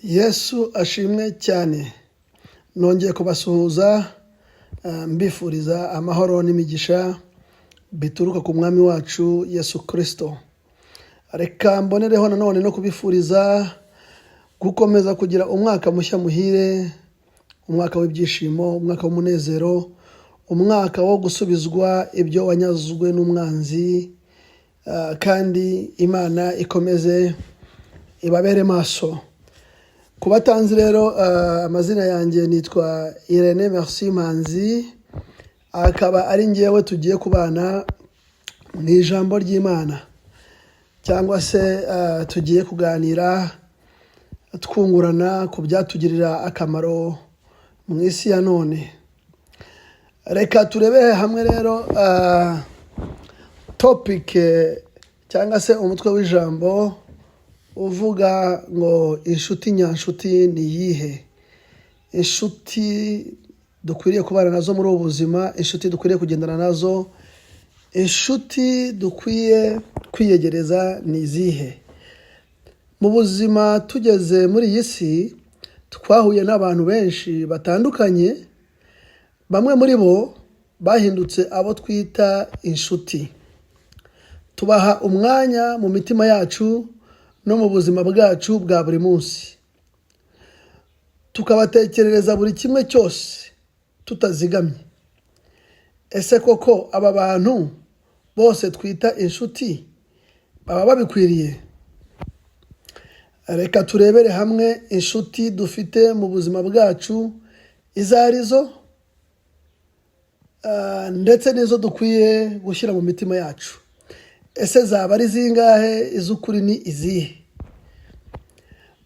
Yesu ashimwe cyane. Nongeye kubasuhuza mbifuriza amahoro n'imigisha bituruka ku mwami wacu Yesu Kristo. Reka mbonereho nanone no kubifuriza gukomeza kugira umwaka mushya muhire, umwaka w'ibyishimo, umwaka w'umunezero, umwaka wo gusubizwa ibyo wanyazwe n'umwanzi, kandi Imana ikomeze ibabere maso. Kubatanzi rero amazina yanjye nitwa Irene Merci Manzi, akaba ari ngewe tugiye kubana mu ijambo ry'Imana, cyangwa se tugiye kuganira twungurana ku byatugirira akamaro mu isi ya none. Reka turebe hamwe rero topic cyangwa se umutwe w'ijambo uvuga ngo inshuti nyanshuti ni iyihe. Inshuti dukwiriye kubana nazo muri ubu buzima, inshuti dukwiriye kugendana nazo, inshuti dukwiye kwiyegereza ni izihe. Mu buzima tugeze muri iyi si twahuye n'abantu benshi batandukanye, bamwe muri bo bahindutse abo twita inshuti. Tubaha umwanya mu mitima yacu no mu buzima bwacu bwa buri munsi, tukabatekerereza buri kimwe cyose tutazigamye. Ese koko aba bantu bose twita inshuti baba babikwiriye? Reka turebere hamwe inshuti dufite mu buzima bwacu izo arizo, ndetse n'izo dukwiye gushyira mu mitima yacu. Ese zaba ari zingahe? Iz'ukuri ni izihe?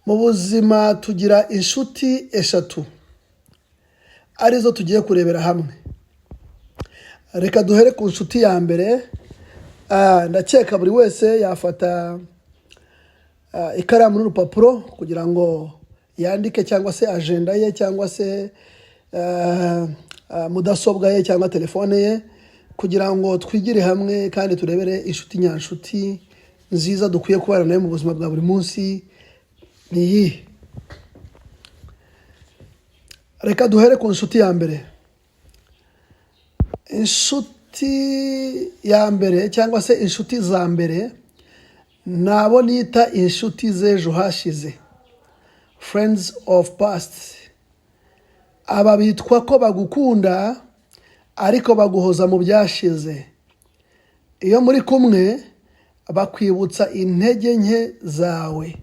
Mu buzima tugira inshuti eshatu arizo tugiye kurebera hamwe. Reka duhere ku nshuti ya mbere. Ndakeka buri wese yafata ikaramu n'urupapuro kugira ngo yandike, cyangwa se agenda ye, cyangwa se mudasobwa ye cyangwa telefone ye, kugira ngo twigire hamwe kandi turebere inshuti nyanshuti nziza dukwiye kubana nayo mu buzima bwa buri munsi ni iyihe. Reka duhere ku nshuti ya mbere. Inshuti ya mbere cyangwa se inshuti za mbere nabo nita inshuti z'ejo hashize, friends of past. Aba bitwa ko bagukunda ariko baguhoza mu byashize. Iyo muri kumwe bakwibutsa intege nke zawe,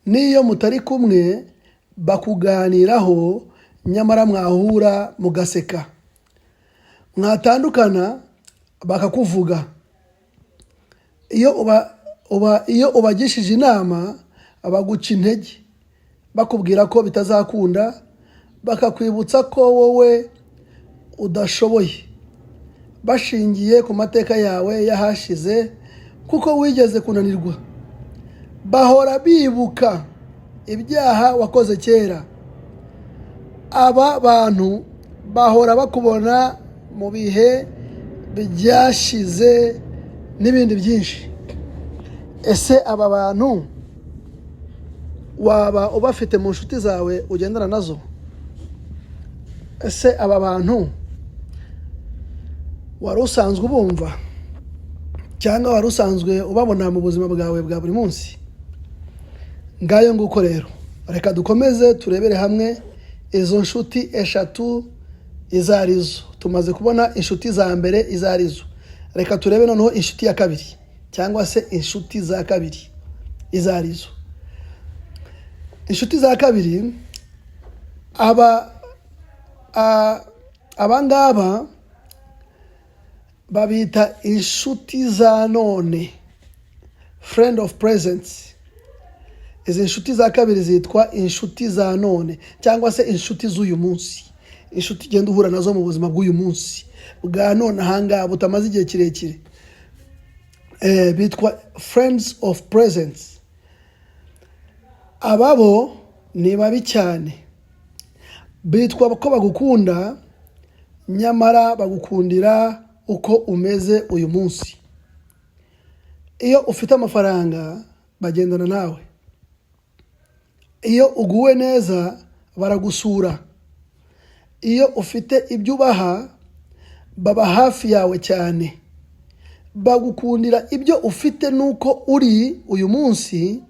n'iyo mutari kumwe bakuganiraho, nyamara mwahura mugaseka. Mwatandukana bakakuvuga. Iyo ubagishije inama baguca intege, bakubwira ko bitazakunda, bakakwibutsa ko wowe udashoboye, bashingiye ku mateka yawe yahashize, kuko wigeze kunanirwa. Bahora bibuka ibyaha wakoze kera. Aba bantu bahora bakubona mu bihe byashize n'ibindi byinshi. Ese aba bantu waba ubafite mu nshuti zawe ugendana nazo? Ese aba bantu wari usanzwe ubumva, cyangwa wari usanzwe ubabona mu buzima bwawe bwa buri munsi? Ngayo nguko rero, reka dukomeze turebere hamwe izo nshuti eshatu izo arizo. Tumaze kubona inshuti za mbere izo arizo. Reka turebe noneho inshuti ya kabiri, cyangwa se inshuti za kabiri izo arizo. Inshuti za kabiri, abangaba babita inshuti za none, friend of present. Izi inshuti za kabiri zitwa inshuti za none, cyangwa se inshuti z'uyu munsi. Inshuti ugenda uhura nazo mu buzima bw'uyu munsi bwa none ahangaha butamaze igihe kirekire, bitwa friends of present. Ababo ni babi cyane. Bitwa ko bagukunda, nyamara bagukundira uko umeze uyu munsi. Iyo ufite amafaranga bagendana nawe, iyo uguwe neza baragusura, iyo ufite ibyo ubaha baba hafi yawe cyane, bagukundira ibyo ufite nuko uri uyu munsi,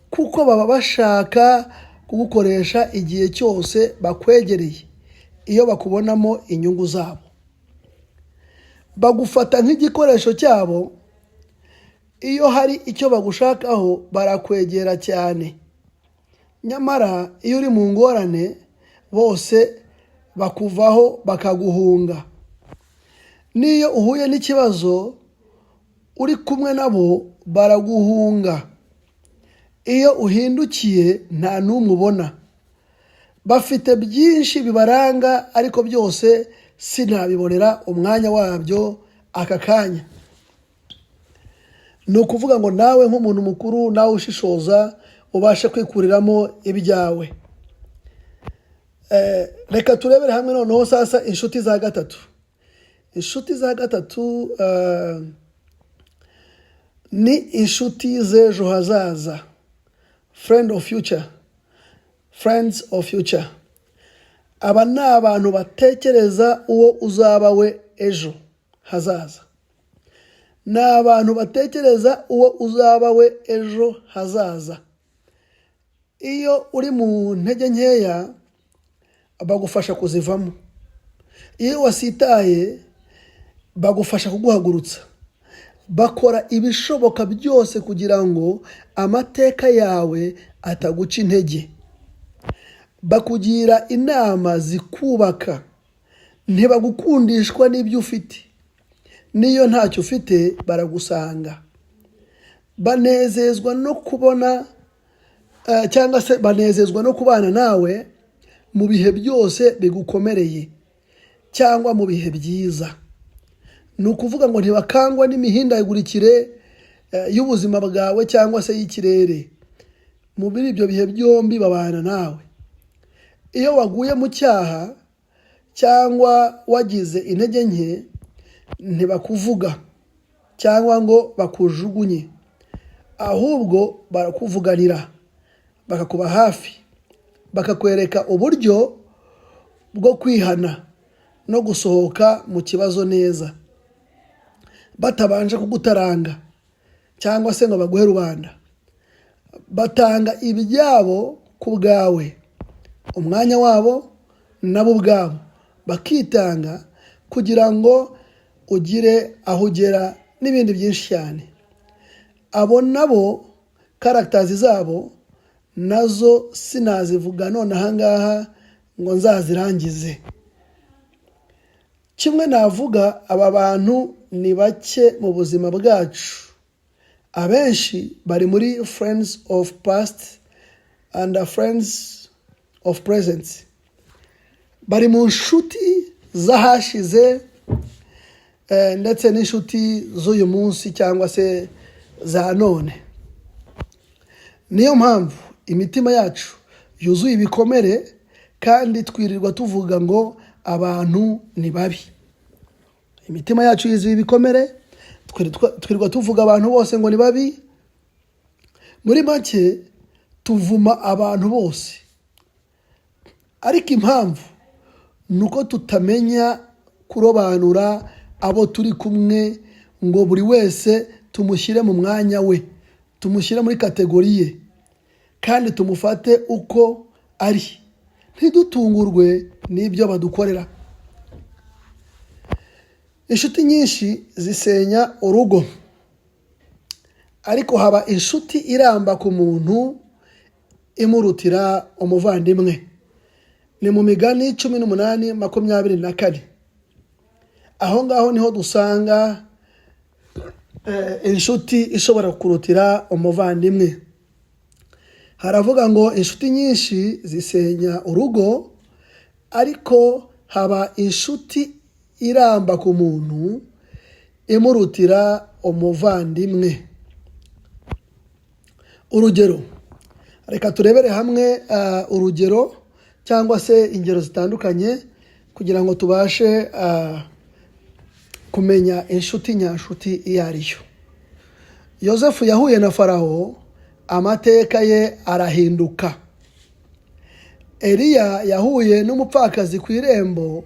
kuko baba bashaka kugukoresha igihe cyose bakwegereye iyo bakubonamo inyungu zabo. Bagufata nk'igikoresho cyabo, iyo hari icyo bagushakaho barakwegera cyane. Nyamara iyo uri mu ngorane bose bakuvaho bakaguhunga. N'iyo uhuye n'ikibazo uri kumwe nabo baraguhunga. Iyo uhindukiye nta n'umwe ubona. Bafite byinshi bibaranga ariko byose sinabibonera umwanya wabyo aka kanya. Ni ukuvuga ngo nawe nk'umuntu mukuru, nawe ushishoza, ubashe kwikuriramo ibyawe. Reka turebere hamwe noneho sasa inshuti za gatatu. Inshuti za gatatu ni inshuti z'ejo hazaza. Friend of future. Friends of future. Aba ni abantu batekereza uwo uzaba we ejo hazaza. Ni abantu batekereza uwo uzaba we ejo hazaza. Iyo uri mu ntege nkeya bagufasha kuzivamo. Iyo wasitaye bagufasha kuguhagurutsa. Bakora ibishoboka byose kugira ngo amateka yawe ataguca intege. Bakugira inama zikubaka. Ntibagukundishwa n'ibyo ufite. Niyo ntacyo ufite baragusanga. Banezezwa no kubona cyangwa se banezezwa no kubana nawe mu bihe byose bigukomereye cyangwa mu bihe byiza. Ni ukuvuga ngo ntibakangwa n'imihindagurikire y'ubuzima bwawe cyangwa se y'ikirere. Muri ibyo bihe byombi babana nawe. Iyo waguye mu cyaha cyangwa wagize intege nke ntibakuvuga cyangwa ngo bakujugunye, ahubwo barakuvuganira, bakakuba hafi, bakakwereka uburyo bwo kwihana no gusohoka mu kibazo neza, batabanje kugutaranga cyangwa se ngo baguhe rubanda. Batanga ibyabo ku bwawe, umwanya wabo nabo ubwabo bakitanga kugira ngo ugire aho ugera n'ibindi byinshi cyane. Abo nabo karagitazi zabo nazo sinazivuga none ahangaha ngo nzazirangize. Kimwe navuga, aba bantu ni bake mu buzima bwacu. Abenshi bari muri friends of past and friends of present. Bari mu nshuti zahashize ndetse n'inshuti z'uyu munsi cyangwa se za none. Niyo mpamvu imitima yacu yuzuye ibikomere kandi twirirwa tuvuga ngo abantu ni babi. Imitima yacu yuzuye ibikomere, twirirwa tuvuga abantu bose ngo ni babi. Muri make tuvuma abantu bose. Ariko impamvu nuko tutamenya kurobanura abo turi kumwe ngo buri wese tumushyire mu mwanya we, tumushyire muri kategori ye kandi tumufate uko ari, ntidutungurwe n'ibyo badukorera. Inshuti nyinshi zisenya urugo, ariko haba inshuti iramba ku muntu imurutira umuvandimwe. Ni mu Migani 18:24. Aho ngaho niho dusanga inshuti ishobora kurutira umuvandimwe. Haravuga ngo inshuti nyinshi zisenya urugo, ariko haba inshuti iramba ku muntu imurutira umuvandimwe. Urugero, reka turebere hamwe urugero cyangwa se ingero zitandukanye kugira ngo tubashe kumenya inshuti nyanshuti iyo ari yo. Yosefu yahuye na Farawo, amateka ye arahinduka. Eliya yahuye n'umupfakazi ku irembo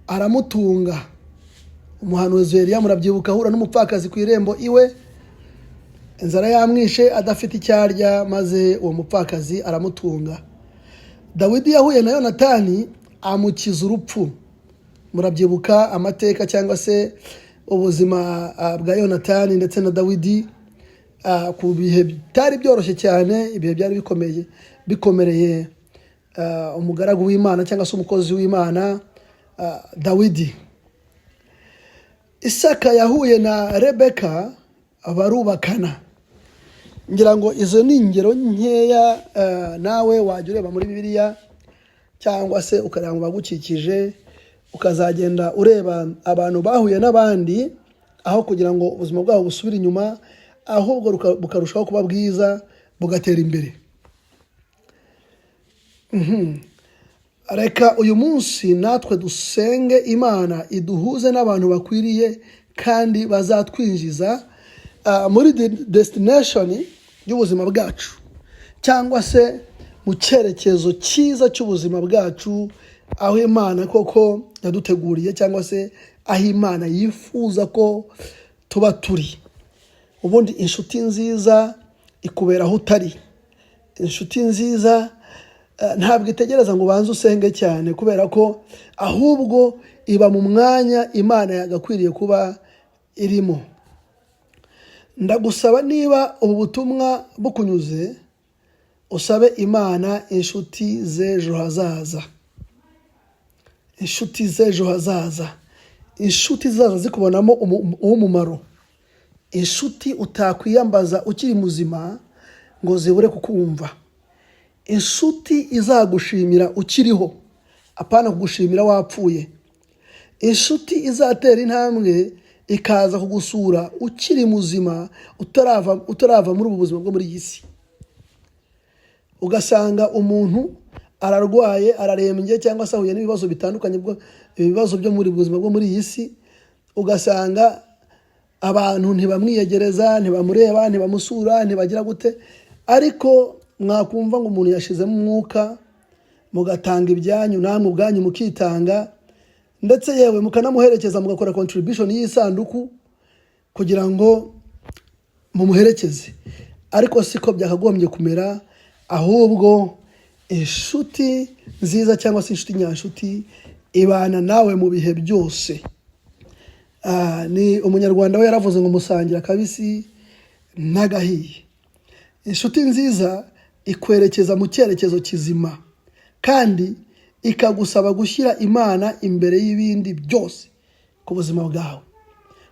aramutunga. Umuhanuzi Eliya murabyibuka ahura n'umupfakazi ku irembo iwe, inzara yamwishe adafite icyarya, maze uwo mupfakazi aramutunga. Dawidi yahuye na Yonatani amukiza urupfu. Murabyibuka amateka cyangwa se ubuzima bwa Yonatani ndetse na Dawidi ku bihe bitari byoroshye cyane, ibihe byari bikomereye umugaragu w'Imana cyangwa se umukozi w'Imana Dawidi. Isaka yahuye na Rebeka barubakana. Ngira ngo izo ni ingero nkeya, nawe wajya ureba muri Bibiliya cyangwa se ukareba mu bagukikije, ukazagenda ureba abantu bahuye n'abandi, aho kugira ngo ubuzima bwabo busubire inyuma, ahubwo bukarushaho kuba bwiza, bugatera imbere. Reka uyu munsi natwe dusenge Imana iduhuze n'abantu bakwiriye kandi bazatwinjiza muri destination y'ubuzima bwacu, cyangwa se mu cyerekezo cyiza cy'ubuzima bwacu, aho Imana koko yaduteguriye, cyangwa se aho Imana yifuza ko tuba turi. Ubundi inshuti nziza ikubera aho utari. Inshuti nziza ntabwo itegereza ngo ubanze usenge cyane, kubera ko ahubwo iba mu mwanya Imana yagakwiriye kuba irimo. Ndagusaba niba ubu butumwa bukunyuze, usabe Imana inshuti z'ejo hazaza. Inshuti z'ejo hazaza, inshuti zaza zikubonamo umumaro, inshuti utakwiyambaza ukiri muzima ngo zibure kukumva, inshuti izagushimira ukiriho apana kugushimira wapfuye, inshuti izatera intambwe ikaza kugusura ukiri muzima, utarava muri ubu buzima bwo muri iyi si. Ugasanga umuntu ararwaye, ararembye, cyangwa se ahuye n'ibibazo bitandukanye, ibibazo byo muri buzima bwo muri iyi si, ugasanga abantu ntibamwiyegereza, ntibamureba, ntibamusura, ntibagira gute, ariko mwakumva ngo umuntu yashizemo umwuka, mugatanga ibyanyu, namwe ubwanyu mukitanga, ndetse yewe mukanamuherekeza, mugakora contribution y'isanduku kugira ngo mumuherekeze. Ariko siko byakagombye kumera, ahubwo inshuti nziza cyangwa se inshuti nyanshuti ibana nawe mu bihe byose. Ni umunyarwanda we yaravuze ngo musangira kabisi n'agahiye. Inshuti nziza ikwerekeza mu cyerekezo kizima, kandi ikagusaba gushyira Imana imbere y'ibindi byose ku buzima bwawe,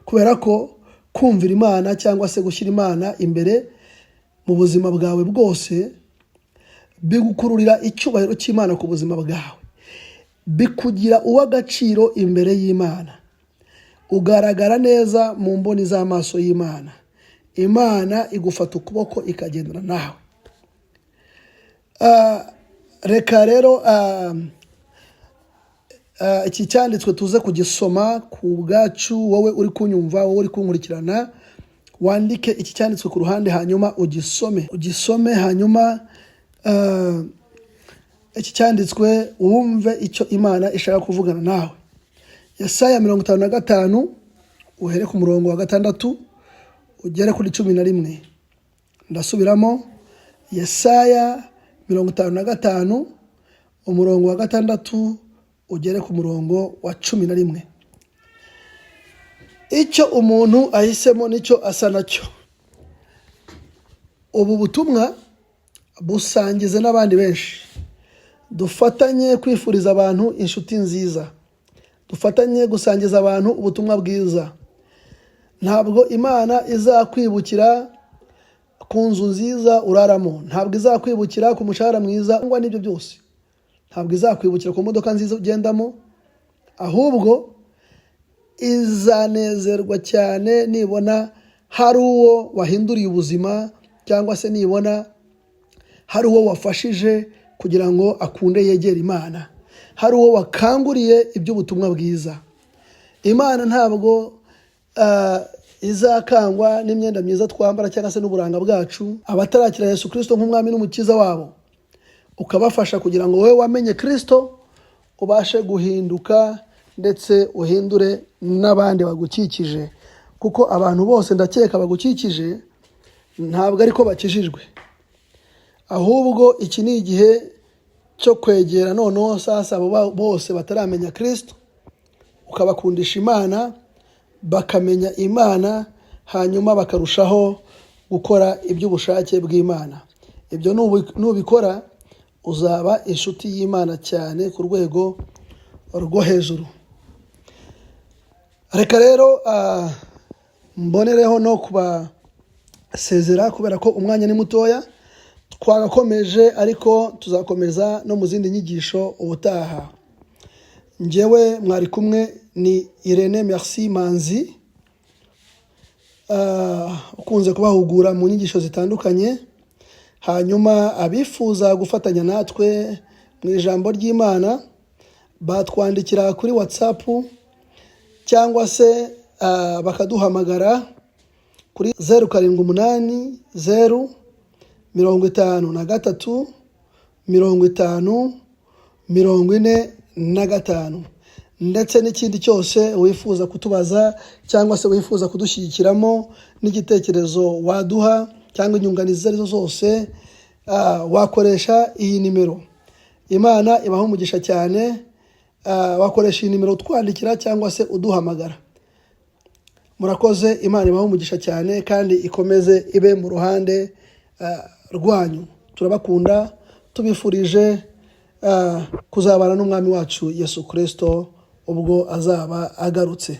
kubera ko kumvira Imana cyangwa se gushyira Imana imbere mu buzima bwawe bwose bigukururira icyubahiro cy'Imana ku buzima bwawe, bikugira uw'agaciro imbere y'Imana, ugaragara neza mu mboni z'amaso y'Imana. Imana igufata ukuboko ikagendana nawe. Reka rero iki cyanditswe tuze kugisoma ku bwacu. Wowe uri kunyumva, wowe uri kunkurikirana, wandike iki cyanditswe ku ruhande, hanyuma ugisome, hanyuma iki cyanditswe wumve icyo Imana ishaka kuvugana nawe. Yesaya 55 uhere ku murongo wa 6 ugere kuri 11. Ndasubiramo, Yesaya 55 umurongo wa 6 ugere ku murongo wa 11. Icyo umuntu ahisemo nicyo asa nacyo. Ubu butumwa busangize n'abandi benshi. Dufatanye kwifuriza abantu inshuti nziza, dufatanye gusangiza abantu ubutumwa bwiza. Ntabwo Imana izakwibukira ku nzu nziza uraramo, ntabwo izakwibukira ku mushahara mwiza ngo n'ibyo byose, ntabwo izakwibukira ku modoka nziza ugendamo, ahubwo izanezerwa cyane nibona hari uwo wahinduriye ubuzima, cyangwa se nibona hari uwo wafashije kugira ngo akunde yegere Imana, hari uwo wakanguriye iby'ubutumwa bwiza. Imana ntabwo izakangwa n'imyenda myiza twambara cyangwa se n'uburanga bwacu. Abatarakira Yesu Kristo nk'umwami n'umukiza wabo, ukabafasha kugira ngo wowe wamenye Kristo ubashe guhinduka ndetse uhindure n'abandi bagukikije, kuko abantu bose ndakeka bagukikije ntabwo ariko bakijijwe, ahubwo iki ni igihe cyo kwegera noneho sasa abo bose bataramenya Kristo, ukabakundisha Imana, bakamenya Imana, hanyuma bakarushaho gukora iby'ubushake bw'Imana. Ibyo nubikora uzaba inshuti y'Imana cyane ku rwego rwo hejuru. Reka rero mbonereho no kubasezera kubera ko umwanya ni mutoya. Twagakomeje ariko tuzakomeza no mu zindi nyigisho ubutaha. Njyewe mwari kumwe ni Irene Merci Manzi, ukunze kubahugura mu nyigisho zitandukanye. Hanyuma abifuza gufatanya natwe mu ijambo ry'Imana batwandikira kuri WhatsApp cyangwa se bakaduhamagara kuri 078 0 53 50 45, ndetse n'ikindi cyose wifuza kutubaza cyangwa se wifuza kudushyigikiramo n'igitekerezo waduha cyangwa inyunganizi arizo zose, wakoresha iyi nimero. Imana ibaho umugisha cyane. Wakoresha iyi nimero utwandikira cyangwa se uduhamagara. Murakoze. Imana ibaho umugisha cyane kandi ikomeze ibe mu ruhande rwanyu. Turabakunda, tubifurije kuzabana n'umwami wacu Yesu Kristo ubwo azaba agarutse.